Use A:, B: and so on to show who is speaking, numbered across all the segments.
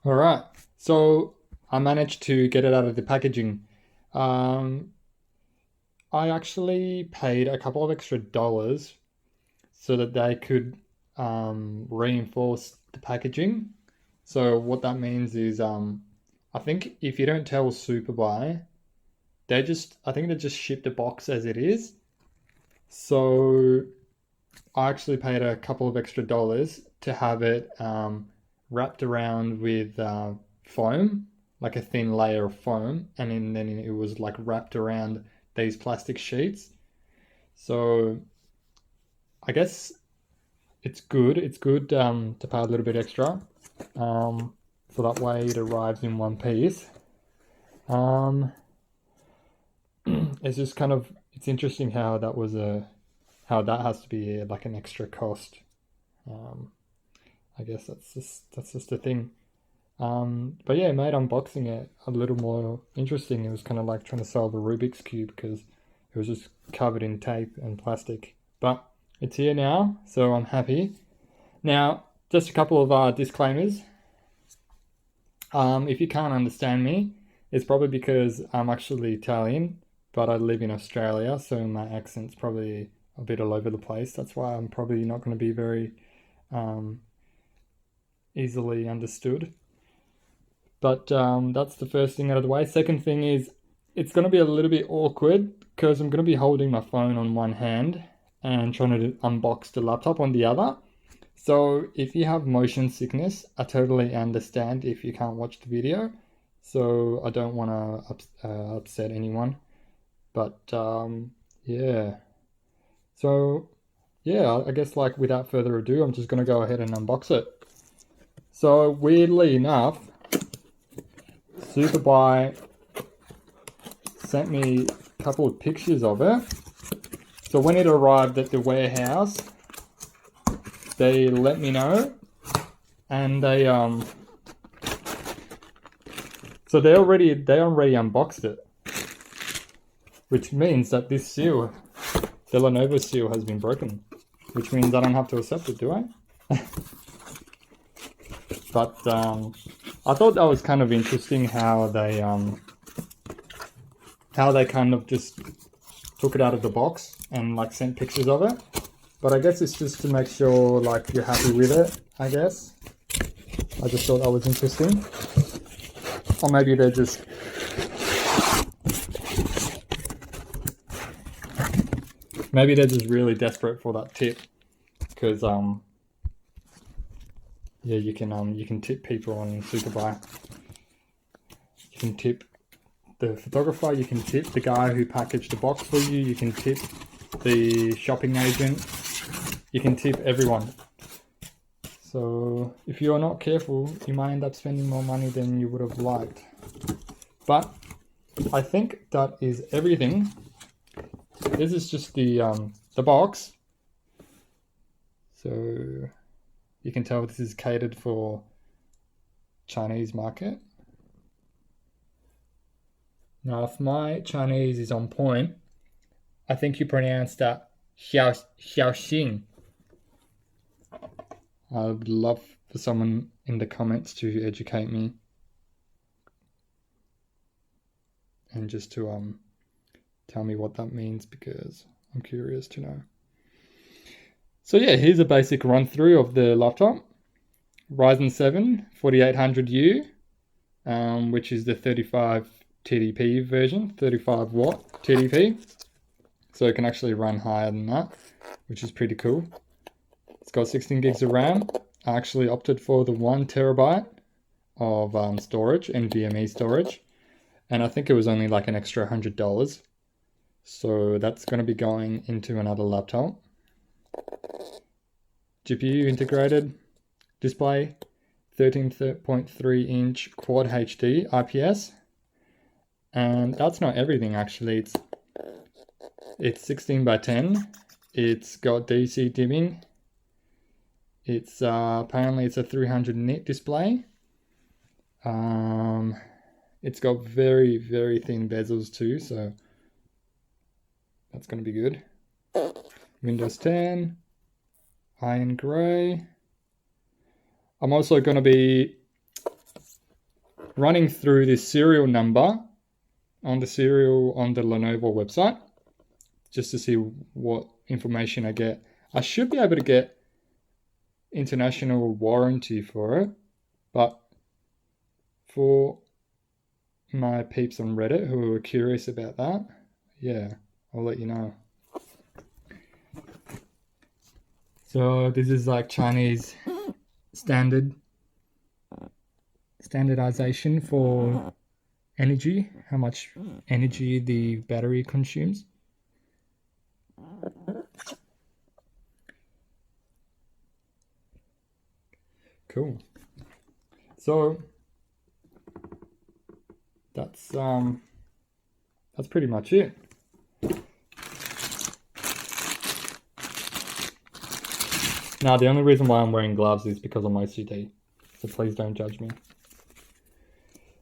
A: All right. So I managed to get it out of the packaging. Um, I actually paid a couple of extra dollars so that they could reinforce the packaging. So what that means is, I think if you don't tell Superbuy, I think they just ship the box as it is. So I actually paid a couple of extra dollars to have it wrapped around with foam, like a thin layer of foam, and then it was like wrapped around these plastic sheets. So I guess it's good. It's good to pay a little bit extra, um, so that way it arrives in one piece. Um, it's just kind of it's interesting how that has to be like an extra cost. Um, I guess that's just a thing. But yeah, it made unboxing it a little more interesting. It was kind of like trying to solve a Rubik's Cube because it was just covered in tape and plastic. But it's here now, so I'm happy. Now, just a couple of disclaimers. If you can't understand me, it's probably because I'm actually Italian, but I live in Australia, so my accent's probably a bit all over the place. That's why I'm probably not going to be very um, easily understood. But that's the first thing out of the way. Second thing is it's going to be a little bit awkward because I'm going to be holding my phone on one hand and trying to unbox the laptop on the other. So if you have motion sickness, I totally understand if you can't watch the video. So I don't want to upset anyone. But yeah. So yeah, I guess like without further ado, I'm just going to go ahead and unbox it. So weirdly enough, Superbuy sent me a couple of pictures of it. So when it arrived at the warehouse, they let me know, and they already unboxed it, which means that this seal, the Lenovo seal, has been broken, which means I don't have to accept it, do I? But I thought that was kind of interesting how they kind of just took it out of the box and like sent pictures of it. But I guess it's just to make sure like you're happy with it, I guess. I just thought that was interesting. Or maybe they're just really desperate for that tip because yeah, you can tip people on Superbuy. You can tip the photographer, you can tip the guy who packaged the box for you, you can tip the shopping agent, you can tip everyone. So if you're not careful, you might end up spending more money than you would have liked. But I think that is everything. This is just the box. So you can tell this is catered for Chinese market. Now, if my Chinese is on point, I think you pronounce that Xiaoxing. I would love for someone in the comments to educate me and just to tell me what that means because I'm curious to know. So yeah, here's a basic run through of the laptop. Ryzen 7 4800U, which is the 35 TDP version, 35 watt TDP. So it can actually run higher than that, which is pretty cool. It's got 16 gigs of RAM. I actually opted for the 1 terabyte of storage, NVMe storage, and I think it was only like an extra $100. So that's going to be going into another laptop. GPU integrated display, 13.3 inch Quad HD IPS, and that's not everything actually. It's 16 by 10. It's got DC dimming. It's apparently it's a 300 nit display. It's got very thin bezels too, so that's going to be good. Windows 10, iron grey. I'm also going to be running through this serial number on the Lenovo website just to see what information I get. I should be able to get international warranty for it, but for my peeps on Reddit who are curious about that, yeah, I'll let you know. So this is like Chinese standardization for energy, how much energy the battery consumes. Cool. So that's pretty much it. Now, the only reason why I'm wearing gloves is because I'm OCD, so please don't judge me.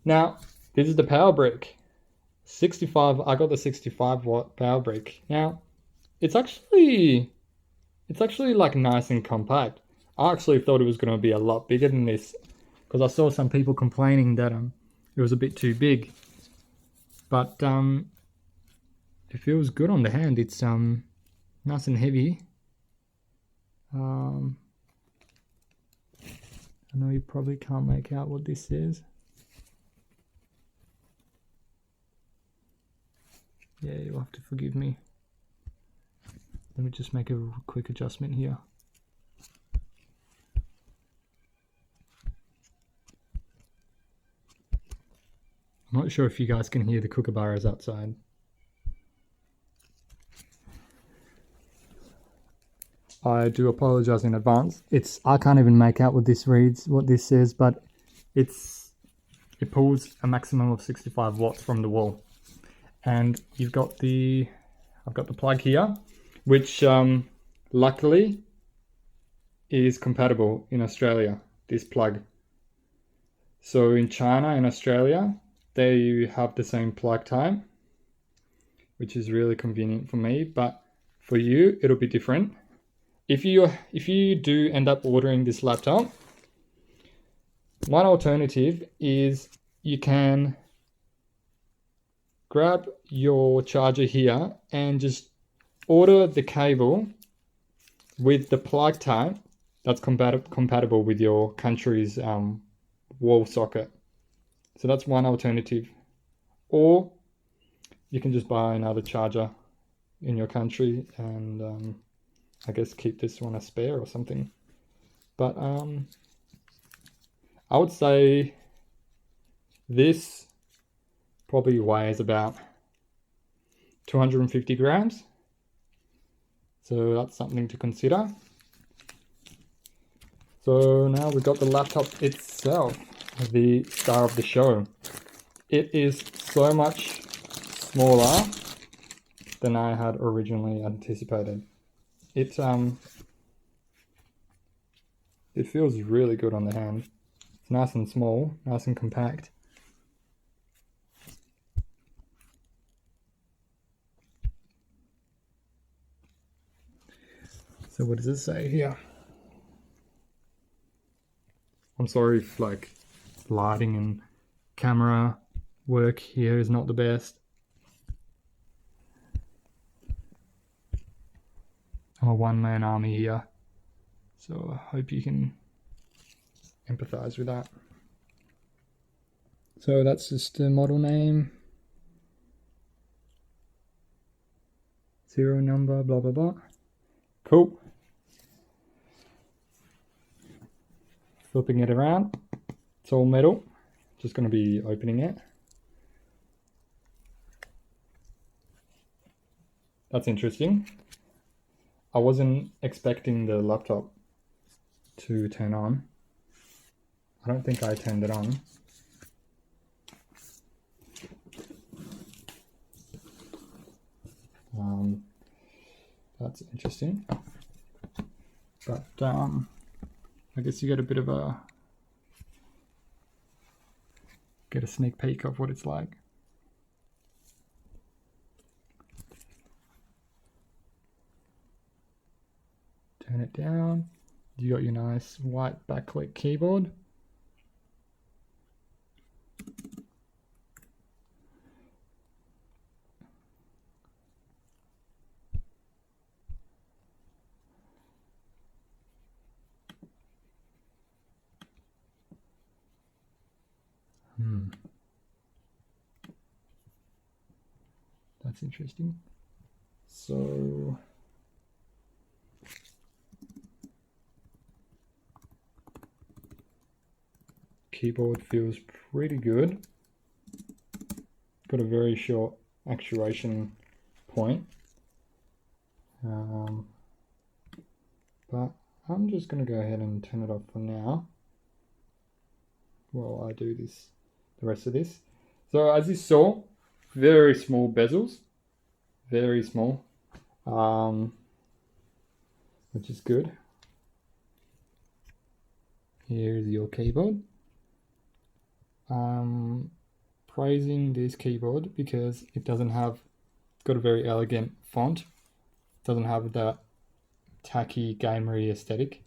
A: Now, this is the power brick. 65, I got the 65 watt power brick. Now, it's actually like nice and compact. I actually thought it was going to be a lot bigger than this, because I saw some people complaining that it was a bit too big. But it feels good on the hand. It's nice and heavy. I know you probably can't make out what this is. Yeah, you'll have to forgive me. Let me just make a quick adjustment here. I'm not sure if you guys can hear the kookaburras outside. I do apologize in advance. I can't even make out what this says, but it pulls a maximum of 65 watts from the wall. And I've got the plug here, which luckily is compatible in Australia, this plug. So in China and Australia, they have the same plug time, which is really convenient for me, but for you, it'll be different. If you do end up ordering this laptop, one alternative is you can grab your charger here and just order the cable with the plug type that's compatible with your country's wall socket. So that's one alternative. Or you can just buy another charger in your country and I guess keep this one a spare or something. But I would say this probably weighs about 250 grams. So that's something to consider. So now we've got the laptop itself, the star of the show. It is so much smaller than I had originally anticipated. It feels really good on the hand. It's nice and small, nice and compact. So what does it say here? I'm sorry if like lighting and camera work here is not the best. I'm a one-man army here, so I hope you can empathize with that. So that's just the model name, serial number, blah blah blah. Cool. Flipping it around, it's all metal. Just going to be opening it. That's interesting. I wasn't expecting the laptop to turn on. I don't think I turned it on. That's interesting. But I guess you get a bit of a sneak peek of what it's like. Turn it down. You got your nice white backlit keyboard. That's interesting. So keyboard feels pretty good. Got a very short actuation point. But I'm just going to go ahead and turn it off for now while I do the rest of this. So as you saw, very small bezels, very small, which is good. Here's your keyboard. Praising this keyboard because it doesn't have, got a very elegant font, doesn't have that tacky gamery aesthetic.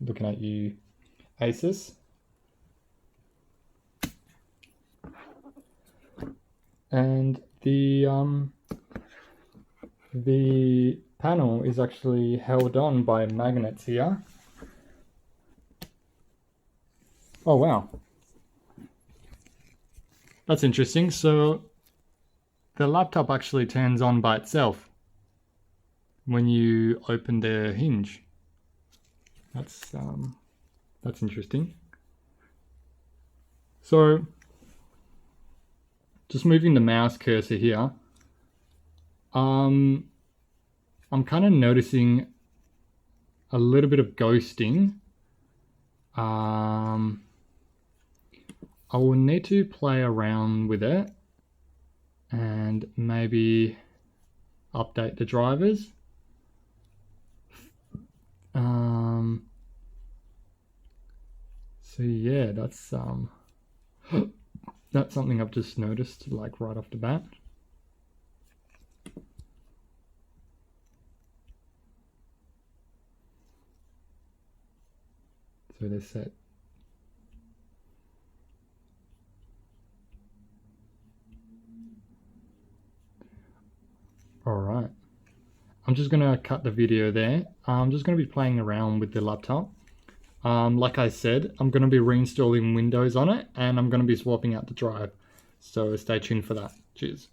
A: Looking at you, Asus. And the panel is actually held on by magnets here. Oh wow, that's interesting. So the laptop actually turns on by itself when you open the hinge. That's interesting. So just moving the mouse cursor here, I'm kind of noticing a little bit of ghosting. I will need to play around with it and maybe update the drivers. So yeah, that's that's something I've just noticed, like right off the bat. So they're set. All right. I'm just gonna cut the video there. I'm just gonna be playing around with the laptop. Like I said, I'm gonna be reinstalling Windows on it and I'm gonna be swapping out the drive. So stay tuned for that. Cheers.